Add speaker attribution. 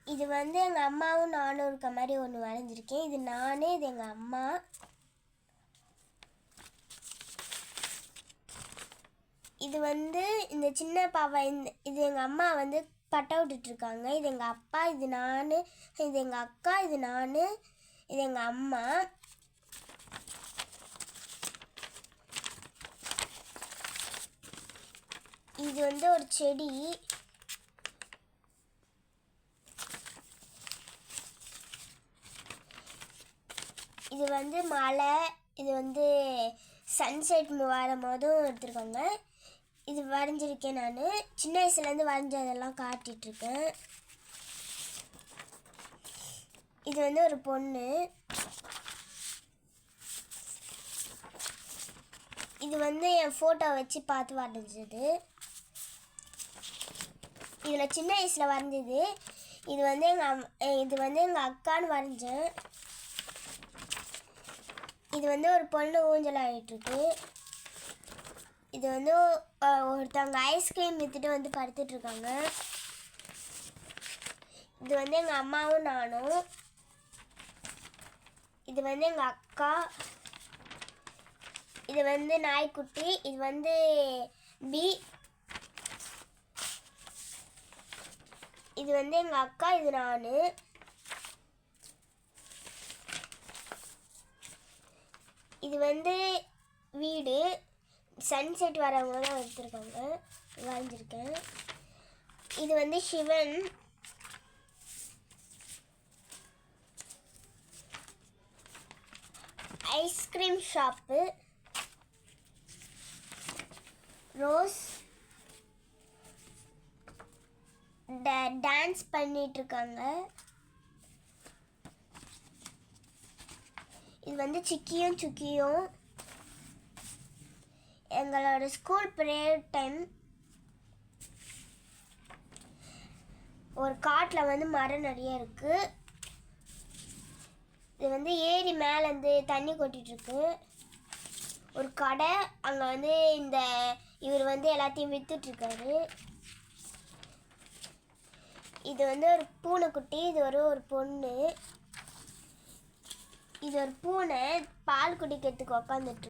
Speaker 1: இது வந்து எங்கள் அம்மாவும் நானும் இருக்க மாதிரி ஒன்று வரைஞ்சிருக்கேன். இது நானே, இது எங்கள் அம்மா. இது வந்து இந்த சின்ன பாப்பா, இது எங்கள் அம்மா வந்து பட்டை விட்டுட்ருக்காங்க. இது எங்கள் அப்பா, இது நான், இது எங்கள் அக்கா, இது நான், இது எங்கள் அம்மா. இது வந்து ஒரு செடி. இது வந்து மலை. இது வந்து சன்செட் வரும்போதும் எடுத்துருக்காங்க. இது வரைஞ்சிருக்கேன் நான். சின்ன வயசுலேருந்து வரைஞ்சதெல்லாம் காட்டிகிட்ருக்கேன். இது வந்து ஒரு பொண்ணு. இது வந்து என் ஃபோட்டோ வச்சு பார்த்து வரைஞ்சது. இதில் சின்ன வயசில் வரைஞ்சது. இது வந்து எங்கள் அக்கான்னு வரைஞ்சேன். இது வந்து ஒரு பொண்ணு ஊஞ்சல் ஆகிட்டுருக்கு. இது வந்து ஒருத்தவங்க ஐஸ்கிரீம் விற்றுட்டு வந்து படுத்துட்ருக்காங்க. இது வந்து எங்கள் அம்மாவும் நானும். இது வந்து எங்கள் அக்கா. இது வந்து நாய்க்குட்டி. இது வந்து பி. இது வந்து எங்கள் அக்கா, இது நான். இது வந்து வீடு. சன்செட் வரவங்க தான் எடுத்துருக்காங்க, வரைஞ்சிருக்கேன். இது வந்து Sivan. Ice cream shop. Rose dance பண்ணிகிட்ருக்காங்க. இது வந்து சிக்கியும் சுக்கியும். எங்களோட ஸ்கூல் ப்ரேயர் டைம். ஒரு காட்டில் வந்து மரம் நிறைய இருக்குது. இது வந்து ஏரி மேலேருந்து தண்ணி கொட்டிகிட்ருக்கு. ஒரு கடை. அங்கே வந்து இவர் வந்து எல்லாத்தையும் விற்றுட்ருக்காரு. இது வந்து ஒரு பூனைக்குட்டி. இது ஒரு பொண்ணு. இது ஒரு பூனை பால் குடிக்கிறதுக்கு உக்காந்துட்டு.